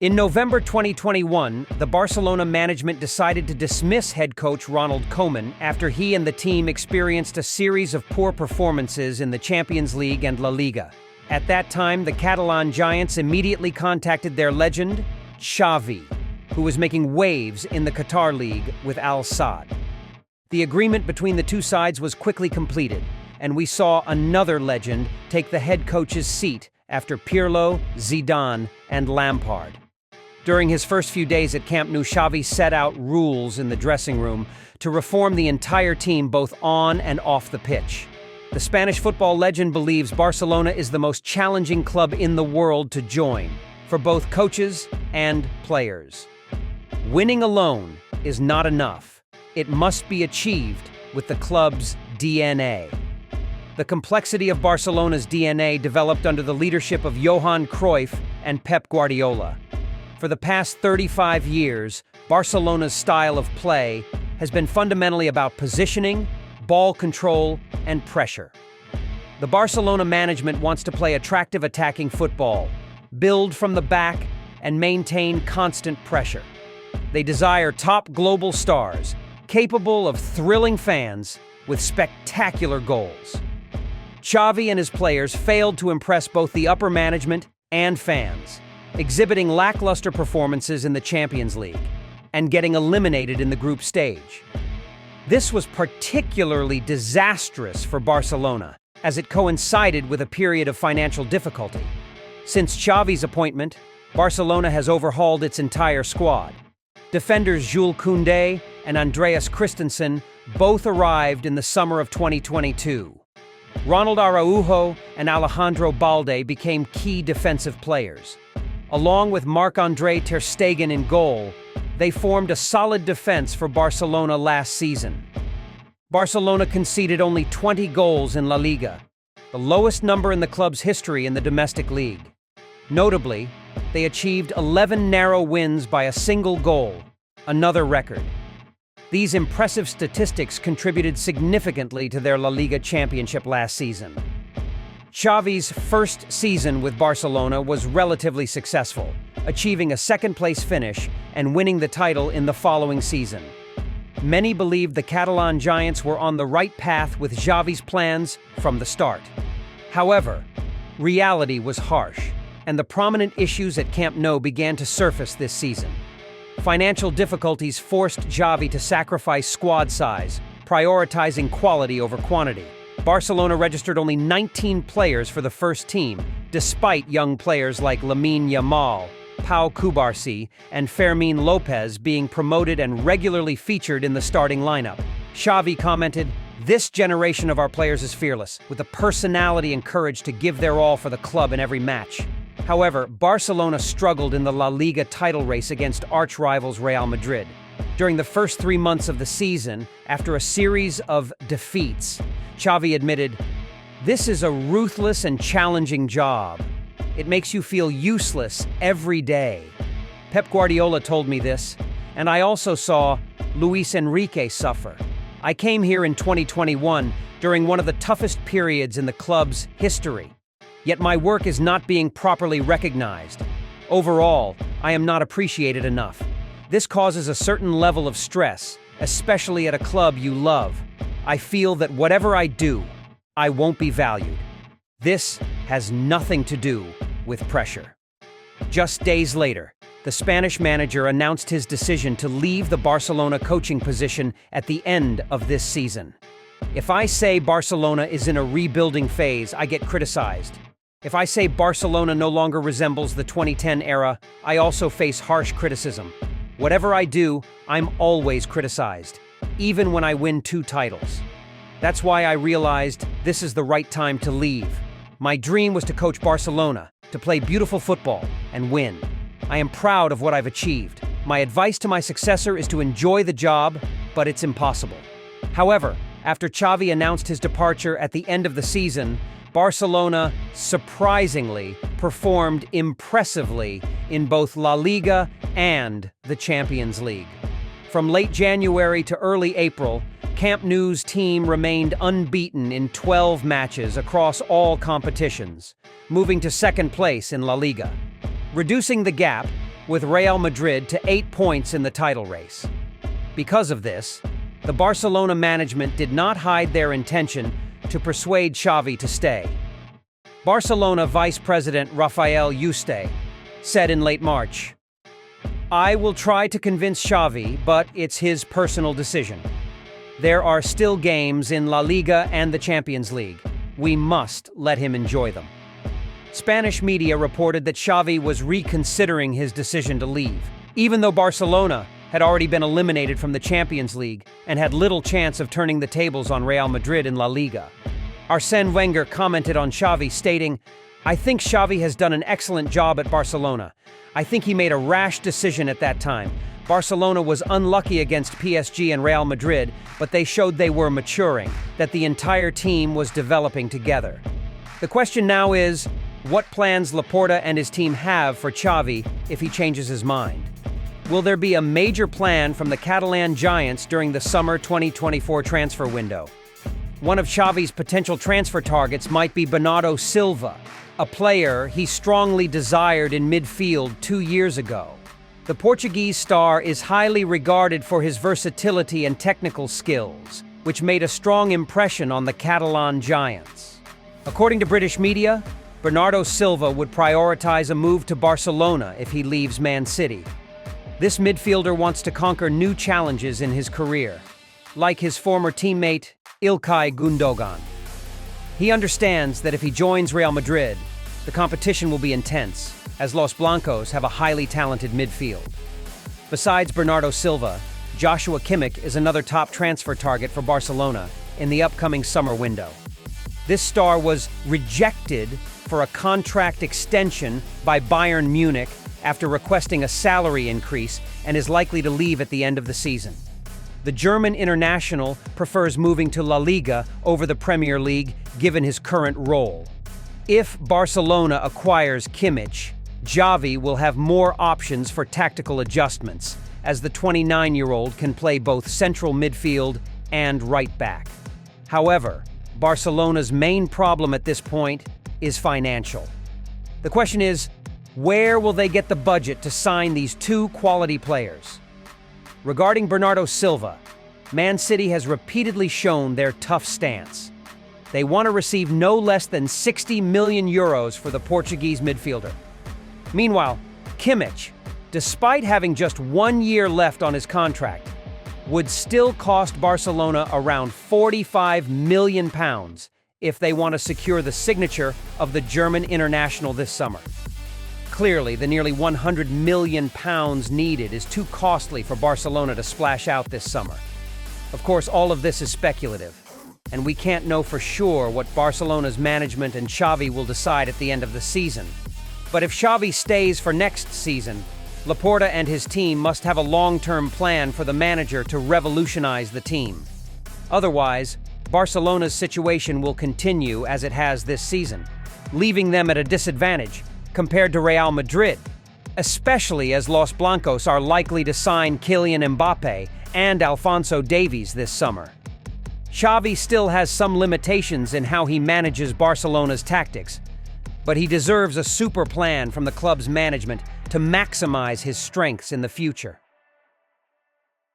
In November 2021, the Barcelona management decided to dismiss head coach Ronald Koeman after he and the team experienced a series of poor performances in the Champions League and La Liga. At that time, the Catalan Giants immediately contacted their legend, Xavi, who was making waves in the Qatar League with Al Sadd. The agreement between the two sides was quickly completed, and we saw another legend take the head coach's seat after Pirlo, Zidane, and Lampard. During his first few days at Camp Nou, Xavi set out rules in the dressing room to reform the entire team both on and off the pitch. The Spanish football legend believes Barcelona is the most challenging club in the world to join, for both coaches and players. Winning alone is not enough. It must be achieved with the club's DNA. The complexity of Barcelona's DNA developed under the leadership of Johan Cruyff and Pep Guardiola. For the past 35 years, Barcelona's style of play has been fundamentally about positioning, ball control, and pressure. The Barcelona management wants to play attractive attacking football, build from the back, and maintain constant pressure. They desire top global stars, capable of thrilling fans with spectacular goals. Xavi and his players failed to impress both the upper management and fans, exhibiting lackluster performances in the Champions League and getting eliminated in the group stage. This was particularly disastrous for Barcelona, as it coincided with a period of financial difficulty. Since Xavi's appointment, Barcelona has overhauled its entire squad. Defenders Jules Koundé and Andreas Christensen both arrived in the summer of 2022. Ronald Araujo and Alejandro Balde became key defensive players. Along with Marc-André ter Stegen in goal, they formed a solid defense for Barcelona last season. Barcelona conceded only 20 goals in La Liga, the lowest number in the club's history in the domestic league. Notably, they achieved 11 narrow wins by a single goal, another record. These impressive statistics contributed significantly to their La Liga championship last season. Xavi's first season with Barcelona was relatively successful, achieving a second-place finish and winning the title in the following season. Many believed the Catalan Giants were on the right path with Xavi's plans from the start. However, reality was harsh, and the prominent issues at Camp Nou began to surface this season. Financial difficulties forced Xavi to sacrifice squad size, prioritizing quality over quantity. Barcelona registered only 19 players for the first team, despite young players like Lamine Yamal, Pau Cubarsí, and Fermín López being promoted and regularly featured in the starting lineup. Xavi commented, "This generation of our players is fearless, with the personality and courage to give their all for the club in every match." However, Barcelona struggled in the La Liga title race against arch-rivals Real Madrid. During the first 3 months of the season, after a series of defeats, Xavi admitted, "This is a ruthless and challenging job. It makes you feel useless every day." Pep Guardiola told me this, and I also saw Luis Enrique suffer. "I came here in 2021 during one of the toughest periods in the club's history. Yet my work is not being properly recognized. Overall, I am not appreciated enough. This causes a certain level of stress, especially at a club you love. I feel that whatever I do, I won't be valued. This has nothing to do with pressure." Just days later, the Spanish manager announced his decision to leave the Barcelona coaching position at the end of this season. If I say Barcelona is in a rebuilding phase, I get criticized. If I say Barcelona no longer resembles the 2010 era, I also face harsh criticism. Whatever I do, I'm always criticized, even when I win 2 titles. That's why I realized this is the right time to leave. My dream was to coach Barcelona, to play beautiful football, and win. I am proud of what I've achieved. My advice to my successor is to enjoy the job, but it's impossible. However, after Xavi announced his departure at the end of the season, Barcelona, surprisingly, performed impressively in both La Liga and the Champions League. From late January to early April, Camp Nou's team remained unbeaten in 12 matches across all competitions, moving to second place in La Liga. Reducing the gap, with Real Madrid to 8 points in the title race. Because of this, the Barcelona management did not hide their intention to persuade Xavi to stay. Barcelona Vice President Rafael Yuste said in late March, "I will try to convince Xavi, but it's his personal decision. There are still games in La Liga and the Champions League. We must let him enjoy them." Spanish media reported that Xavi was reconsidering his decision to leave, even though Barcelona had already been eliminated from the Champions League and had little chance of turning the tables on Real Madrid in La Liga. Arsène Wenger commented on Xavi, stating, "I think Xavi has done an excellent job at Barcelona. I think he made a rash decision at that time. Barcelona was unlucky against PSG and Real Madrid, but they showed they were maturing, that the entire team was developing together." The question now is, what plans Laporta and his team have for Xavi if he changes his mind? Will there be a major plan from the Catalan Giants during the summer 2024 transfer window? One of Xavi's potential transfer targets might be Bernardo Silva, a player he strongly desired in midfield 2 years ago. The Portuguese star is highly regarded for his versatility and technical skills, which made a strong impression on the Catalan Giants. According to British media, Bernardo Silva would prioritize a move to Barcelona if he leaves Man City. This midfielder wants to conquer new challenges in his career, like his former teammate İlkay Gündoğan. He understands that if he joins Real Madrid, the competition will be intense, as Los Blancos have a highly talented midfield. Besides Bernardo Silva, Joshua Kimmich is another top transfer target for Barcelona in the upcoming summer window. This star was rejected for a contract extension by Bayern Munich after requesting a salary increase and is likely to leave at the end of the season. The German international prefers moving to La Liga over the Premier League given his current role. If Barcelona acquires Kimmich, Xavi will have more options for tactical adjustments, as the 29-year-old can play both central midfield and right back. However, Barcelona's main problem at this point is financial. The question is, where will they get the budget to sign these two quality players? Regarding Bernardo Silva, Man City has repeatedly shown their tough stance. They want to receive no less than 60 million euros for the Portuguese midfielder. Meanwhile, Kimmich, despite having just 1 year left on his contract, would still cost Barcelona around £45 million if they want to secure the signature of the German international this summer. Clearly, the nearly £100 million needed is too costly for Barcelona to splash out this summer. Of course, all of this is speculative, and we can't know for sure what Barcelona's management and Xavi will decide at the end of the season. But if Xavi stays for next season, Laporta and his team must have a long-term plan for the manager to revolutionize the team. Otherwise, Barcelona's situation will continue as it has this season, leaving them at a disadvantage compared to Real Madrid, especially as Los Blancos are likely to sign Kylian Mbappe and Alphonso Davies this summer. Xavi still has some limitations in how he manages Barcelona's tactics, but he deserves a super plan from the club's management to maximize his strengths in the future.